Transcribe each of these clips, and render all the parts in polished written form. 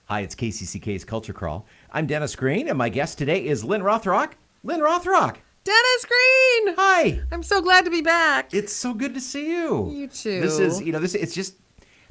Hi, it's KCCK's Culture Crawl. I'm Dennis Green, and my guest today is Lynne Rothrock. Lynne Rothrock. Dennis Green! Hi. I'm so glad to be back. It's so good to see you. You too. It's just,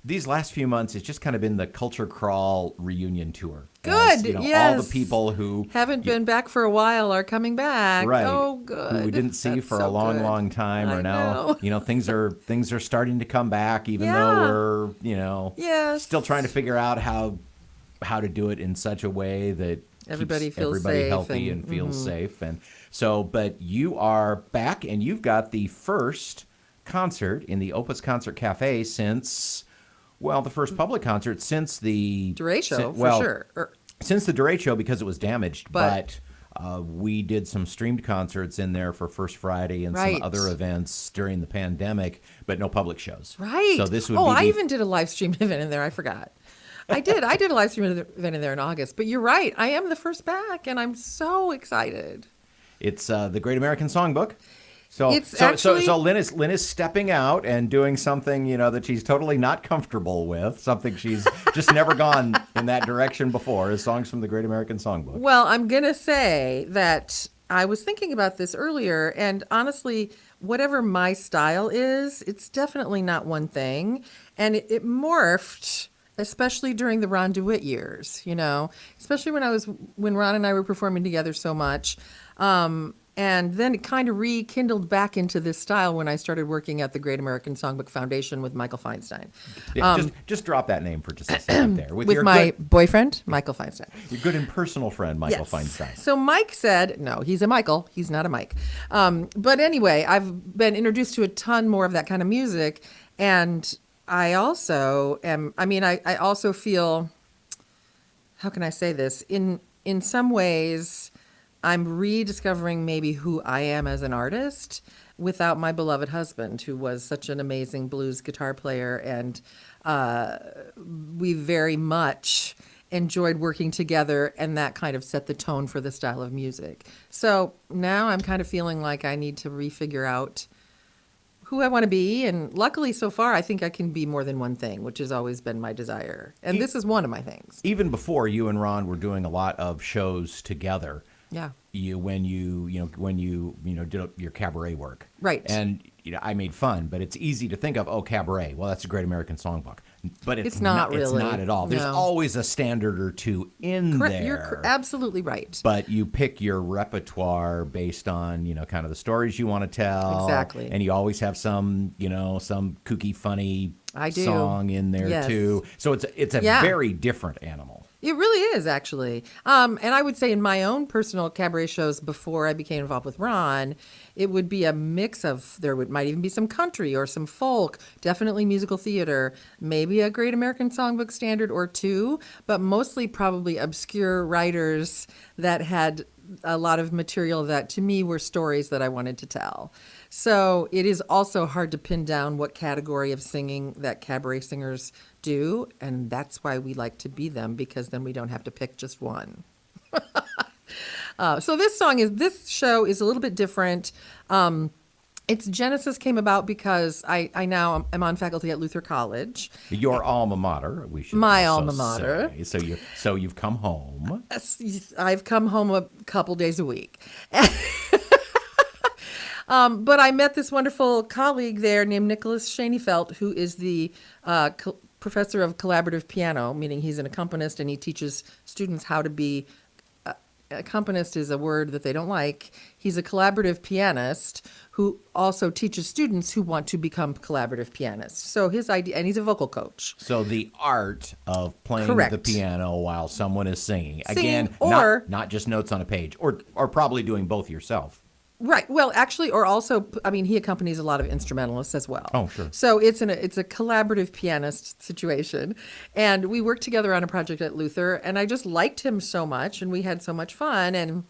these last few months, it's just kind of been the Culture Crawl reunion tour. Good, yes. All the people who haven't been back for a while are coming back. Right. Oh, good. Who we didn't see That's for so a long, good. long time are now, know. things are starting to come back, even Yeah. though we're, Yes. still trying to figure out how to do it in such a way that Everybody keeps feels everybody safe healthy and feels safe. And so, but you are back, and you've got the first concert in the Opus Concert Cafe since, the first public concert since the DeRay show, for sure. Since the DeRay show, because it was damaged, But we did some streamed concerts in there for First Friday and Right. some other events during the pandemic, but no public shows. Right. So this would I even did a live stream event in there. I forgot. I did a live stream event in there in August. But you're right. I am the first back, and I'm so excited. It's the Great American Songbook. So Lynne is stepping out and doing something, that she's totally not comfortable with, something she's just never gone in that direction before, is songs from the Great American Songbook. Well, I'm going to say that I was thinking about this earlier, and honestly, whatever my style is, it's definitely not one thing. And it morphed, especially during the Ron DeWitt years, especially when Ron and I were performing together so much. And then it kind of rekindled back into this style when I started working at the Great American Songbook Foundation with Michael Feinstein. Yeah, just drop that name for just a second there. With my boyfriend, Michael Feinstein. Your good and personal friend, Michael Yes. Feinstein. So Mike said, no, he's a Michael. He's not a Mike. But anyway, I've been introduced to a ton more of that kind of music. And I also I also feel, how can I say this? In some ways, I'm rediscovering maybe who I am as an artist without my beloved husband, who was such an amazing blues guitar player. And we very much enjoyed working together, and that kind of set the tone for the style of music. So now I'm kind of feeling like I need to refigure out who I want to be. And luckily, so far, I think I can be more than one thing, which has always been my desire. And this is one of my things. Even before you and Ron were doing a lot of shows together. Yeah. When you did your cabaret work. Right. And I made fun, but it's easy to think of, cabaret. Well, that's a Great American Songbook. But it's not really. It's not at all. There's No. always a standard or two in there. You're absolutely right. But you pick your repertoire based on, kind of the stories you want to tell. Exactly. And you always have some kooky, funny song in there Yes. too. So it's a very different animal. It really is, actually. And I would say in my own personal cabaret shows before I became involved with Ron, it would be a mix of, might even be some country or some folk, definitely musical theater, maybe a Great American Songbook standard or two, but mostly probably obscure writers that had a lot of material that to me were stories that I wanted to tell. So it is also hard to pin down what category of singing that cabaret singers do, and that's why we like to be them, because then we don't have to pick just one. So this show is a little bit different. Its genesis came about because I now am on faculty at Luther College. Your alma mater, we should My also alma mater. say. So you've come home. I've come home a couple days a week. But I met this wonderful colleague there named Nicholas Schoenefeld, who is the professor of collaborative piano, meaning he's an accompanist and he teaches students how to be. Accompanist is a word that they don't like. He's a collaborative pianist who also teaches students who want to become collaborative pianists. So his idea, and he's a vocal coach. So the art of playing Correct. the piano while someone is singing. Singing, Again, or not just notes on a page, or probably doing both yourself. Right. Well, actually, or also, he accompanies a lot of instrumentalists as well. Oh, sure. So it's a collaborative pianist situation. And we worked together on a project at Luther, and I just liked him so much, and we had so much fun. And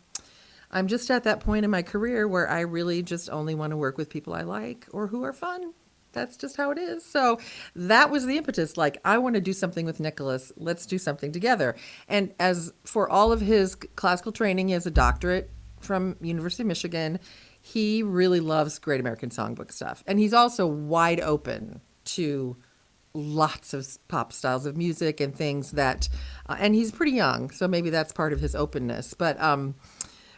I'm just at that point in my career where I really just only want to work with people I like or who are fun. That's just how it is. So that was the impetus. Like, I want to do something with Nicholas. Let's do something together. And as for all of his classical training, he has a doctorate from University of Michigan. He really loves Great American Songbook stuff. And he's also wide open to lots of pop styles of music and things that, and he's pretty young, so maybe that's part of his openness. But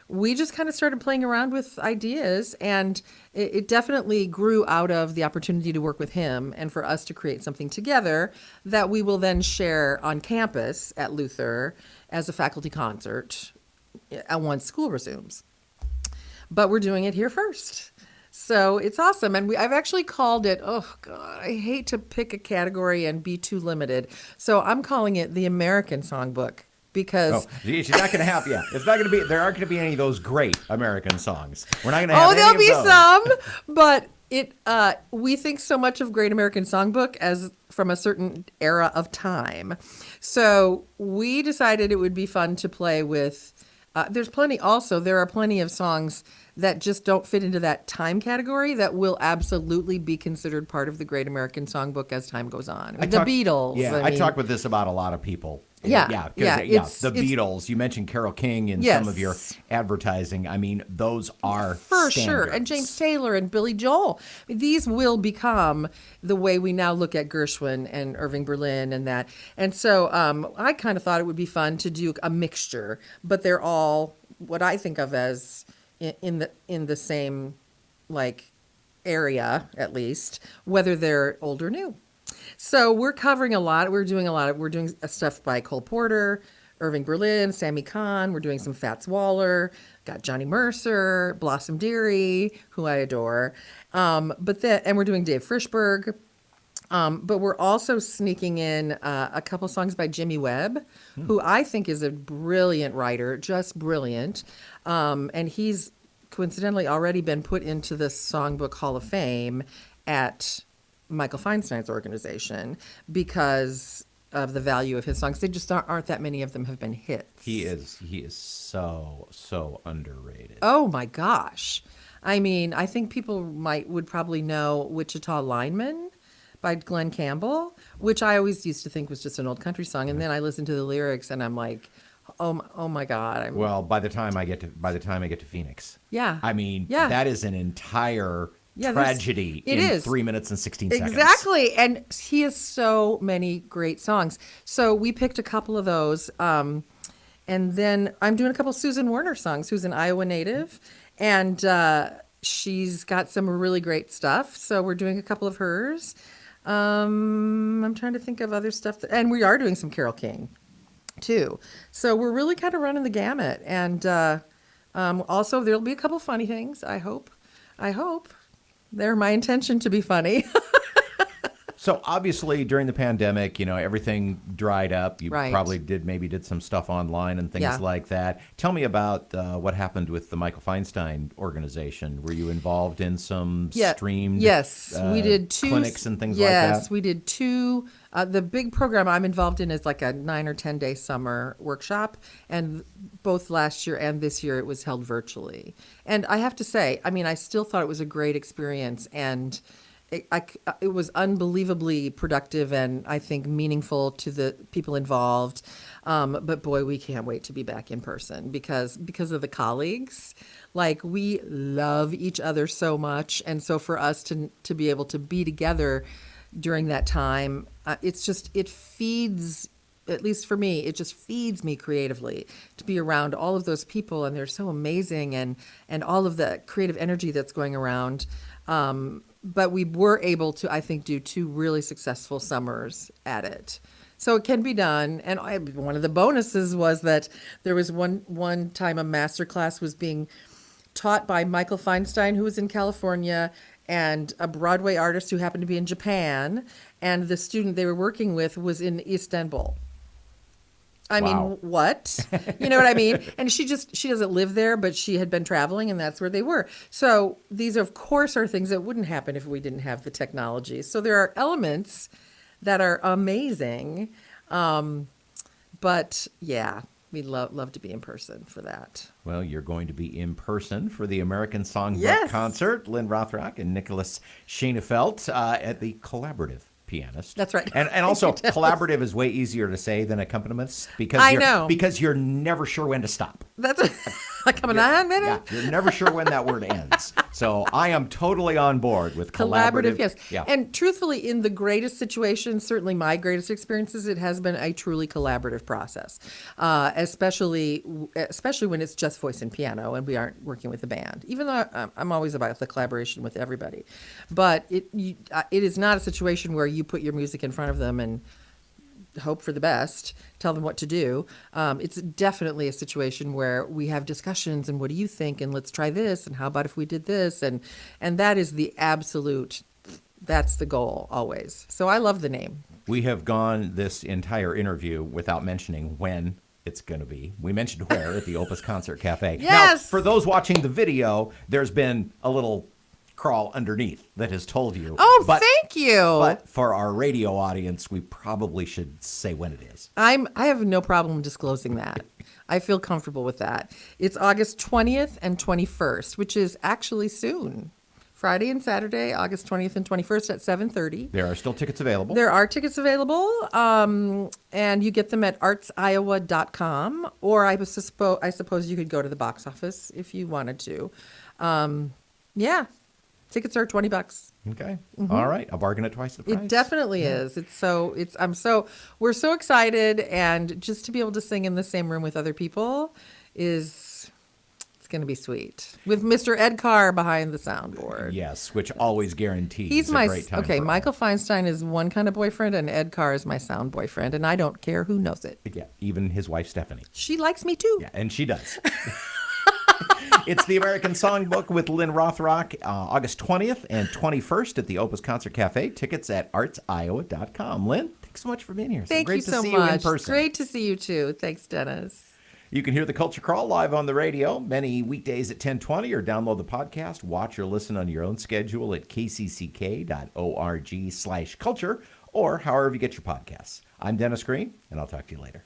we just kind of started playing around with ideas, and it definitely grew out of the opportunity to work with him and for us to create something together that we will then share on campus at Luther as a faculty concert once school resumes. But we're doing it here first. So it's awesome. And I've actually called it, oh God, I hate to pick a category and be too limited. So I'm calling it the American Songbook because... Oh, she's not going to have, it's not going to be, there aren't going to be any of those great American songs. We're not going to have any of those. There'll be some, but we think so much of Great American Songbook as from a certain era of time. So we decided it would be fun to play with, there are plenty of songs that just don't fit into that time category that will absolutely be considered part of the Great American Songbook as time goes on. The Beatles. Yeah, I talk with this about a lot of people. Yeah. The Beatles. You mentioned Carole King in some of your advertising. I mean, those are for standards. sure. And James Taylor and Billy Joel. These will become the way we now look at Gershwin and Irving Berlin and that. And so I kind of thought it would be fun to do a mixture, but they're all what I think of as in the same area, at least, whether they're old or new. So we're covering a lot. We're doing stuff by Cole Porter, Irving Berlin, Sammy Cahn. We're doing some Fats Waller, got Johnny Mercer, Blossom Dearie, who I adore. And we're doing Dave Frischberg. But we're also sneaking in a couple songs by Jimmy Webb, who I think is a brilliant writer, just brilliant. And he's coincidentally already been put into the Songbook Hall of Fame at Michael Feinstein's organization because of the value of his songs. They just aren't that many of them have been hits. He is so underrated. Oh my gosh. I mean, I think people would probably know Wichita Lineman by Glenn Campbell, which I always used to think was just an old country song. And then I listened to the lyrics and I'm like, oh my God. Well, by the time I get to Phoenix. Yeah. I mean, that is an entire tragedy in 3 minutes and 16 seconds. Exactly. And he has so many great songs. So we picked a couple of those. And then I'm doing a couple Susan Werner songs, who's an Iowa native. And she's got some really great stuff. So we're doing a couple of hers. I'm trying to think of other stuff. And we are doing some Carole King, too. So we're really kind of running the gamut. And also, there'll be a couple funny things, I hope. They're my intention to be funny. So obviously during the pandemic, everything dried up. You probably did some stuff online and things like that. Tell me about what happened with the Michael Feinstein organization. Were you involved in some streamed we did 2 clinics and things like that? Yes, we did 2. The big program I'm involved in is like a 9 or 10 day summer workshop. And both last year and this year it was held virtually. And I have to say, I mean, I still thought it was a great experience. And it was unbelievably productive and I think meaningful to the people involved. But boy, we can't wait to be back in person because of the colleagues. We love each other so much. And so for us to be able to be together during that time, it feeds, at least for me, it just feeds me creatively to be around all of those people. And they're so amazing and all of the creative energy that's going around. But we were able to, I think, do 2 really successful summers at it. So it can be done. And one of the bonuses was that there was one time a master class was being taught by Michael Feinstein, who was in California, and a Broadway artist who happened to be in Japan. And the student they were working with was in Istanbul. I mean, what? You know what I mean? And she doesn't live there, but she had been traveling and that's where they were. So these, of course, are things that wouldn't happen if we didn't have the technology. So there are elements that are amazing. But yeah, we'd love to be in person for that. Well, you're going to be in person for the American Songbook concert, Lynne Rothrock and Nicholas Schoenefeld at the Collaborative Pianist. That's right. And also, collaborative is way easier to say than accompanist because you're never sure when to stop. That's coming on, minute. Yeah, you're never sure when that word ends. So I am totally on board with collaborative. Yes. Yeah. And truthfully, in the greatest situations, certainly my greatest experiences, it has been a truly collaborative process, especially when it's just voice and piano and we aren't working with a band. Even though I'm always about the collaboration with everybody, but it is not a situation where you put your music in front of them and hope for the best, tell them what to do. It's definitely a situation where we have discussions and what do you think, and let's try this, and how about if we did this, and that is the absolute, that's the goal always. So I love the name. We have gone this entire interview without mentioning when it's going to be. We mentioned where, at the Opus Concert Cafe. Yes! Now, for those watching the video, there's been a little crawl underneath that has told you. Oh, thank you. But for our radio audience, we probably should say when it is. I have no problem disclosing that. I feel comfortable with that. It's August 20th and 21st, which is actually soon. Friday and Saturday, August 20th and 21st at 7:30. There are still tickets available. There are tickets available, and you get them at artsiowa.com, or I suppose you could go to the box office if you wanted to. Yeah. Tickets are $20. Okay. Mm-hmm. All right. A bargain at twice the price. It definitely is. We're so excited, and just to be able to sing in the same room with other people it's going to be sweet. With Mr. Ed Carr behind the soundboard. Yes, which always guarantees He's a great time. Okay, for Michael all. Feinstein is one kind of boyfriend, and Ed Carr is my sound boyfriend, and I don't care who knows it. Yeah, even his wife Stephanie. She likes me too. Yeah, and she does. It's the American Songbook with Lynne Rothrock, August 20th and 21st at the Opus Concert Cafe. Tickets at artsiowa.com. Lynne, thanks so much for being here. Thank great you to so see much. you in person. Great to see you too. Thanks, Dennis. You can hear the Culture Crawl live on the radio many weekdays at 10:20, or download the podcast, watch or listen on your own schedule at kcck.org/culture, or however you get your podcasts. I'm Dennis Green, and I'll talk to you later.